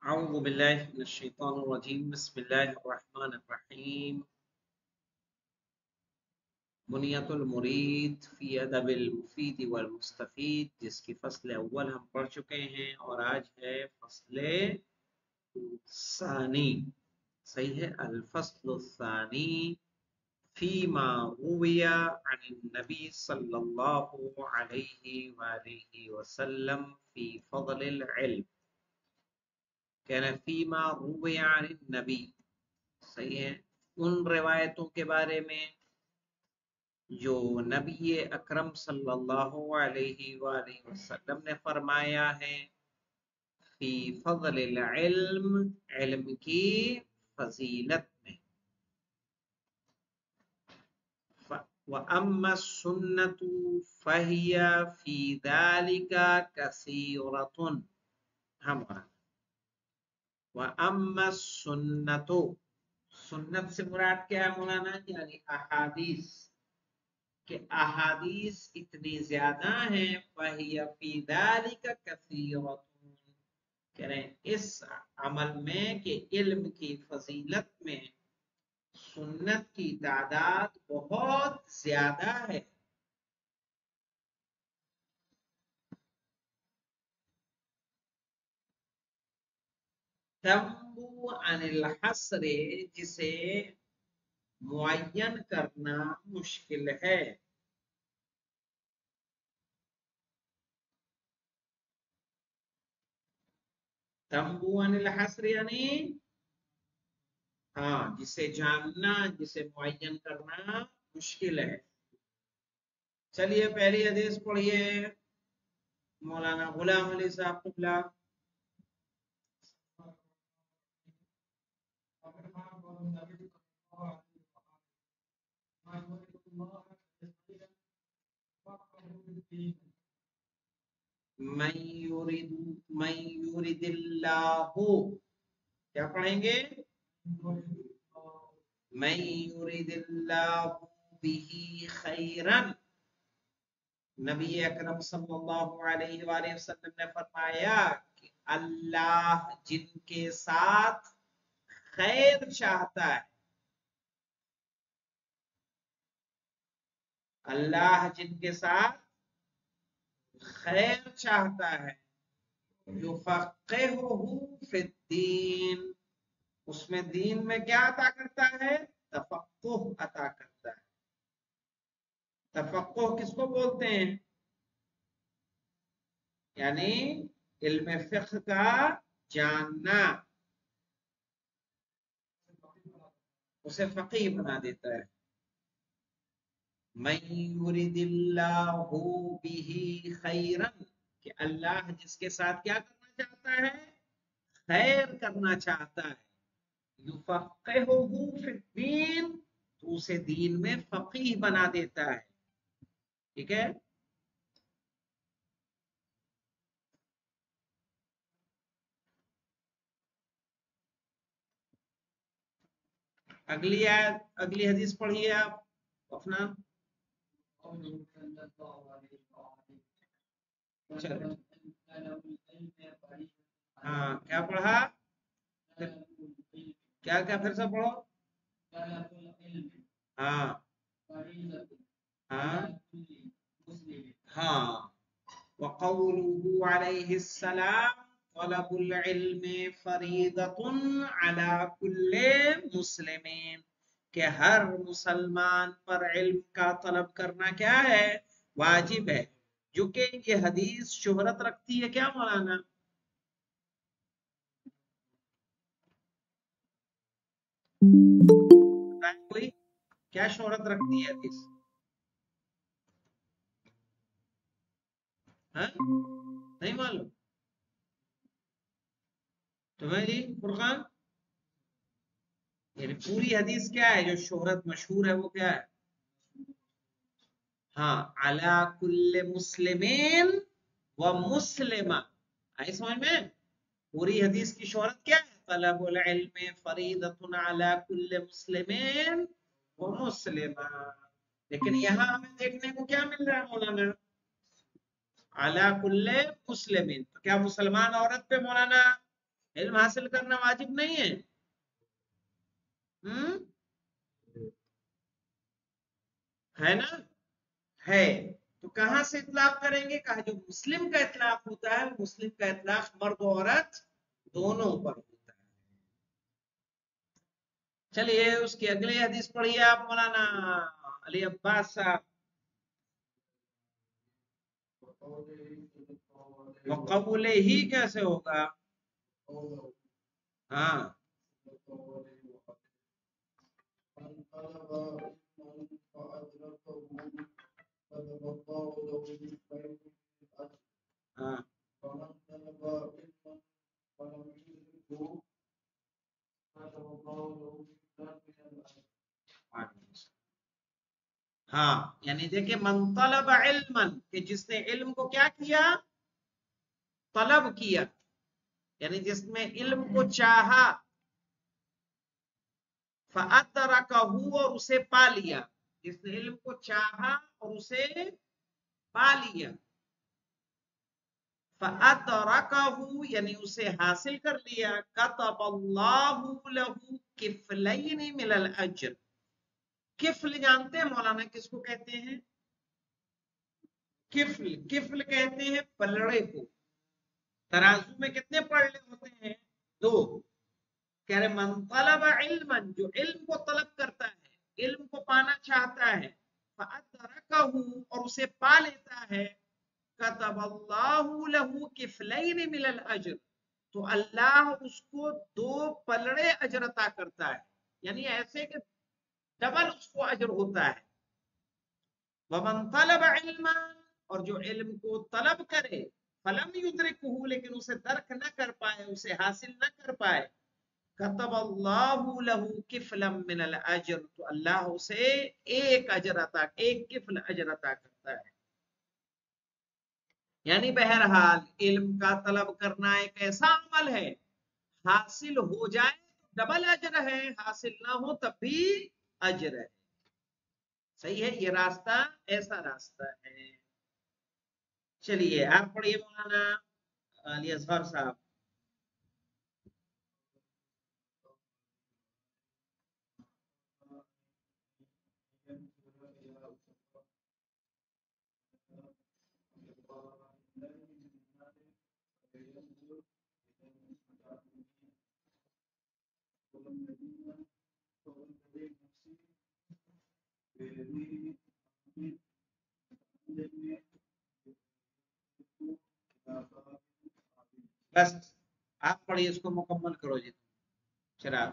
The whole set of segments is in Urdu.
أعوذ بالله من الشيطان الرجيم بسم الله الرحمن الرحيم بنية المرید فی ادب المفید والمستفید، جس کی فصل اول ہم پڑھ چکے ہیں اور آج ہے فصل ثانی. صحیح ہے. الفصل الثانی فیما روی عن النبی صلی اللہ علیہ وآلہ وسلم فی فضل العلم. کہنا فیما روی عن النبی، صحیح ہے، ان روایتوں کے بارے میں جو نبی اکرم صلی اللہ علیہ وآلہ وسلم نے فرمایا ہے، فی فضل العلم، علم کی فضیلت میں. وَأَمَّا السُّنَّةُ فَهِيَ فِي ذَلِكَ كَثِيرَةٌ. ہمارا وَأَمَّا السُّنَّةُ، سنت سے مراد کیا ہے مولانا؟ یعنی احادیث، کہ احادیث اتنی زیادہ ہیں. فَهِيَ فِي ذَلِكَ كَثِيرَةٌ، کہہ رہے ہیں اس عمل میں کہ علم کی فضیلت میں سنت کی تعداد بہت زیادہ ہے. تنبو عن الحصر، جسے معین کرنا مشکل ہے. تنبو عن الحصر یعنی ہاں، جسے جاننا، جسے معین کرنا مشکل ہے. چلیے پہلی حدیث پڑھیے مولانا غلام علی صاحب قبلہ. من یرید اللہ، کیا پڑھیں گے؟ من یرید اللہ بہ خیرا. نبی اکرم صلی اللہ علیہ وآلہ وسلم نے فرمایا کہ اللہ جن کے ساتھ خیر چاہتا ہے، اللہ جن کے ساتھ خیر چاہتا ہے، یفقہہ فی الدین، اس میں دین میں کیا عطا کرتا ہے؟ تفقہ عطا کرتا ہے. تفقہ کس کو بولتے ہیں؟ یعنی علم فقہ کا جاننا، اسے فقیہ بنا دیتا ہے. من یرید اللہ بہ خیرا، کہ اللہ جس کے ساتھ کیا کرنا چاہتا ہے؟ خیر کرنا چاہتا ہے. یفقہہ فی الدین، تو اسے دین میں فقیہ بنا دیتا ہے. ٹھیک ہے. اگلی حدیث پڑھیے آپ اپنا. ہاں کیا پڑھا؟ کیا پھر سے پڑھو. ہاں ہاں ہاں. وقوله علیہ السلام طلب العلم فریضۃ علی کل مسلم، کہ ہر مسلمان پر علم کا طلب کرنا کیا ہے؟ واجب ہے. جو کہ یہ حدیث شہرت رکھتی ہے کیا مولانا؟ کوئی کیا شہرت رکھتی ہے حدیث؟ ہاں نہیں معلوم تمہیں جی فرقان؟ یعنی پوری حدیث کیا ہے جو شہرت مشہور ہے وہ کیا ہے؟ ہاں، علی کل مسلمین و مسلمہ. آئی سمجھ میں؟ پوری حدیث کی شہرت کیا ہے؟ طلب العلم فریضۃ علی کل مسلمین و مسلمہ. لیکن یہاں ہمیں دیکھنے کو کیا مل رہا ہے مولانا؟ علی کل مسلمین. تو کیا مسلمان عورت پہ مولانا علم حاصل کرنا واجب نہیں ہے؟ ہے نا؟ ہے. تو کہاں سے اطلاق کریں گے؟ کہا جو مسلم کا اطلاق ہوتا ہے مسلم کا اطلاق مرد و عورت دونوں پر ہوتا ہے. چلیے اس کی اگلی حدیث پڑھیے آپ مولانا علی عباس صاحب. وقول ہی کیسے ہوگا؟ ہاں ہاں ہاں یعنی دیکھیں من طلب علما کہ جس نے علم کو کیا کیا؟ طلب کیا. یعنی جس میں علم کو چاہا فأدرکہ اور اسے پا لیا. جس نے علم کو چاہا اور اسے پا لیا. فأدرکہ یعنی اسے حاصل کر لیا. کتب اللہ لہ کفلین من الاجر. کفل جانتے ہیں مولانا کس کو کہتے ہیں؟ کفل کفل کہتے ہیں پلڑے کو. ترازو میں کتنے پلڑے ہوتے ہیں؟ 2. کہہ رہے من طلب علما جو علم کو طلب کرتا ہے علم کو پانا چاہتا ہے فأدرکہ اور اسے پا لیتا ہے کتب اللہ لہ کفلین من الاجر تو اللہ اس کو 2 پلڑے اجر عطا کرتا ہے. یعنی ایسے کہ ڈبل اس کو اجر ہوتا ہے. ومن طلب علما اور جو علم کو طلب کرے فلم یدرکہ لیکن اسے درک نہ کر پائے اسے حاصل نہ کر پائے کتب اللہ لہ کفلا من الاجر تو اللہ اسے ایک کفل اجر عطا کرتا ہے. یعنی بہرحال علم کا طلب کرنا ایک ایسا عمل ہے حاصل ہو جائے تو ڈبل اجر ہے حاصل نہ ہو تب بھی اجر ہے. صحیح ہے یہ راستہ ایسا راستہ ہے. چلیے آپ پڑھیے مولانا علی اصغر صاحب. بس آپ پڑھیے اس کو مکمل کرو جی. چراغ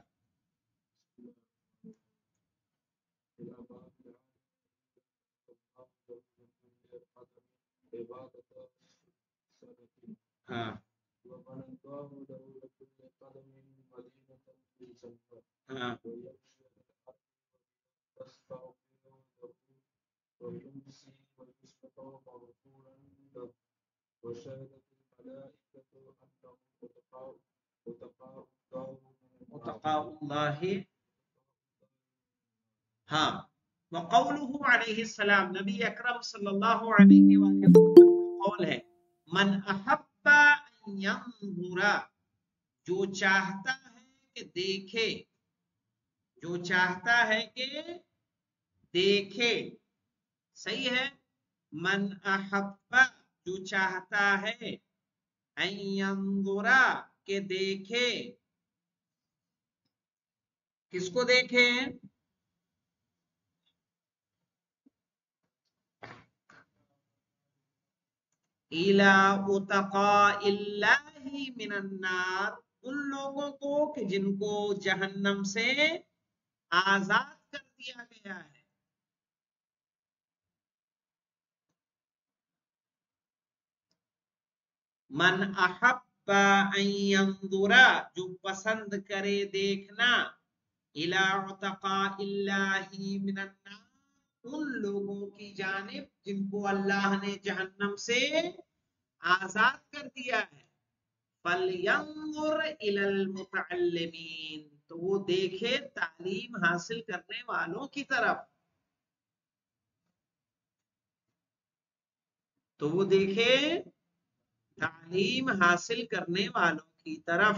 ہاں ہاں متقاء اللہ. ہاں وقوله علیہ السلام نبی اکرم صلی اللہ علیہ وآلہ وسلم کا قول ہے من احب ان ينظر جو چاہتا ہے کہ دیکھے جو چاہتا ہے کہ دیکھے. صحیح ہے. من احب جو چاہتا ہے ان ينظر کہ دیکھے. کس کو دیکھے؟ الى اتقاء اللہ من النار ان لوگوں کو کہ جن کو جہنم سے آزاد کر دیا گیا ہے. من احب ان ينظر جو پسند کرے دیکھنا الى اتقاء اللہ من النار ان لوگوں کی جانب جن کو اللہ نے جہنم سے آزاد کر دیا ہے. فَلْيَنْظُرْ إِلَى الْمُتَعَلِّمِينَ تو وہ دیکھے تعلیم حاصل کرنے والوں کی طرف. تو وہ دیکھے تعلیم حاصل کرنے والوں کی طرف.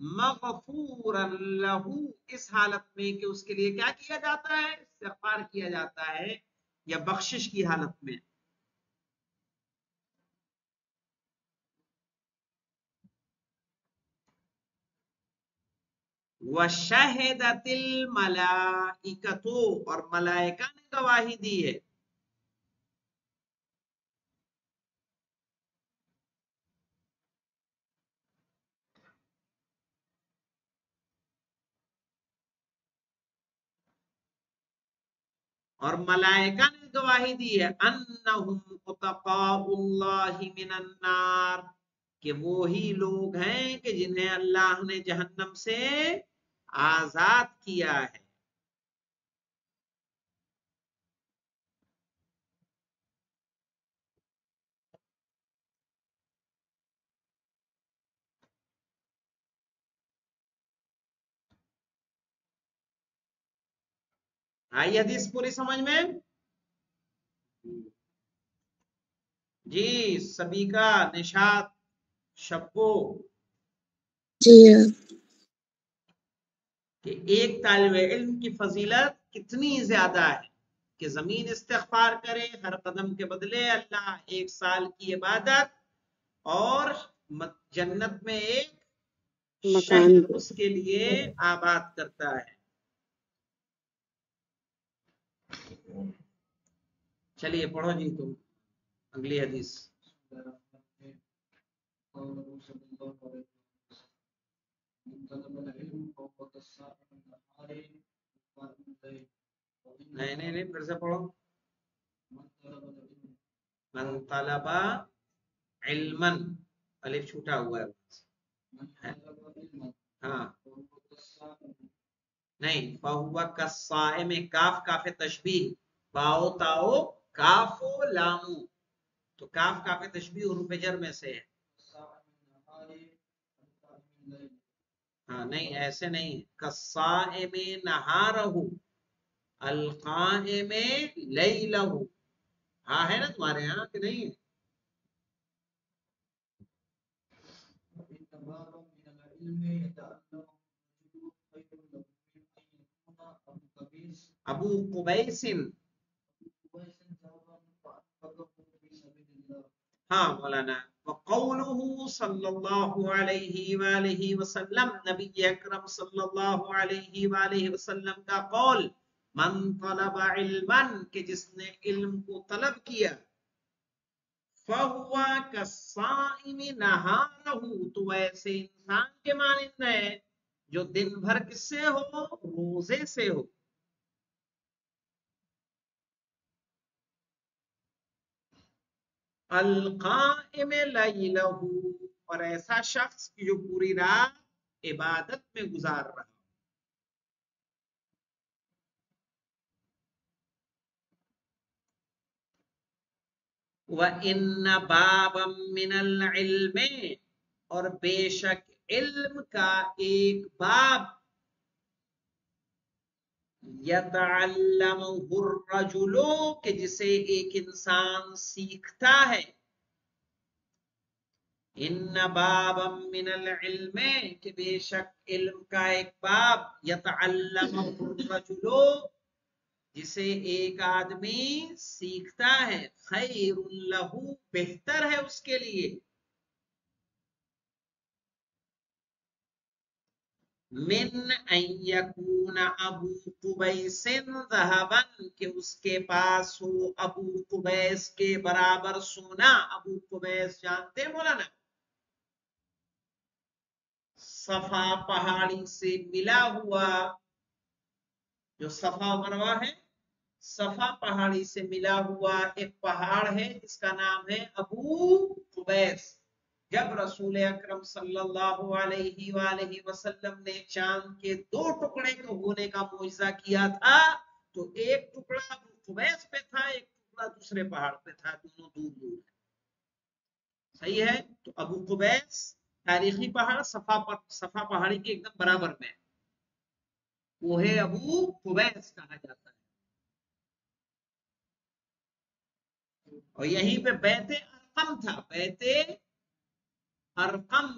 مغفورا لہو، اس حالت میں کہ اس کے لیے کیا کیا جاتا ہے؟ استغفار کیا جاتا ہے، یا بخشش کی حالت میں. وَشَهِدَتِ الْمَلَائِكَةُ، اور ملائکہ نے گواہی دی ہے. اور ملائکہ نے گواہی دی ہے انہم اتقاء اللہ من النار، کہ وہی لوگ ہیں کہ جنہیں اللہ نے جہنم سے آزاد کیا ہے. آئی حدیث پوری سمجھ میں؟ جی سبھی کا، نشاط، شبو، جی کہ ایک طالب علم کی فضیلت کتنی زیادہ ہے کہ زمین استغفار کرے، ہر قدم کے بدلے اللہ 1 سال کی عبادت، اور جنت میں ایک مکان شہر اس کے لیے آباد کرتا ہے. چلیے پڑھو جی تم اگلی حدیث. نہیں پھر سے پڑھو. من طلب علما، الف چھوٹا ہوا ہے. ہاں نہیں، فہو کالصائم، کاف کاف تشبیہ، باؤ تاؤ کاف لامو، تو کاف کاف تشبیہ حروف جر میں سے ہے. ہاں نہیں ایسے نہیں، کالصائم نہارہ، القائم لیلہ. ہاں ہے نا تمہارے یہاں کہ نہیں؟ ابو قبیس، ہاں مولانا. وقوله صلی اللہ علیہ وآلہ وسلم، نبی اکرم صلی اللہ علیہ وآلہ وسلم کا قول، من طلب علما، کہ جس نے علم کو طلب کیا، فَهُوَ كَالصَّائِمِ نَهَارَهُ، تو ایسے انسان کے مانند ہے جو دن بھر کس سے ہو؟ روزے سے ہو. القائم لیلہ، اور ایسا شخص جو پوری رات عبادت میں گزار رہا. وَإِنَّ بَابًا مِّنَ الْعِلْمِ، اور بے شک علم کا ایک باب، یتعلمہ الرجل، کہ جسے ایک انسان سیکھتا ہے. ان بابا من العلم، کہ بے شک علم کا ایک باب، یتعلمہ الرجل، جسے ایک آدمی سیکھتا ہے، خیر لہ، بہتر ہے اس کے لیے، من ان یکون ابو قبیس ذہبا، کہ اس کے پاس ہو ابو قبیس کے برابر سونا. ابو قبیس جانتے مولانا؟ صفا پہاڑی سے ملا ہوا، جو صفا مروا ہے، صفا پہاڑی سے ملا ہوا ایک پہاڑ ہے جس کا نام ہے ابو قبیس. جب رسول اکرم صلی اللہ علیہ وآلہ وسلم نے چاند کے 2 ٹکڑے کو ہونے کا معجزہ کیا تھا، تو ایک ٹکڑا ابو قبیس پہ تھا، ایک ٹکڑا دوسرے پہاڑ پہ تھا، دونوں دور دور. صحیح ہے؟ تو ابو قبیس تاریخی پہاڑ صفا پہاڑی کے ایک دم برابر میں، وہ ہے ابو قبیس کہا جاتا ہے. اور یہیں پہ بیت ارقم تھا، بیت ارقم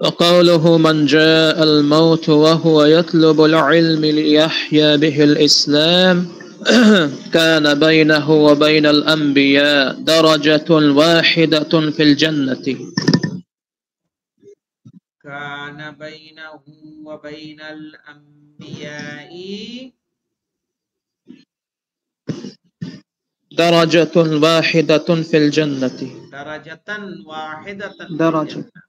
وقوله من جاء الموت وهو يطلب العلم ليحيا به الإسلام كان بينه وبين الأنبياء درجة واحدة في الجنة. كان بينه وبين الأنبياء درجة واحدة في الجنة. درجة واحدة في درجة. الجنة،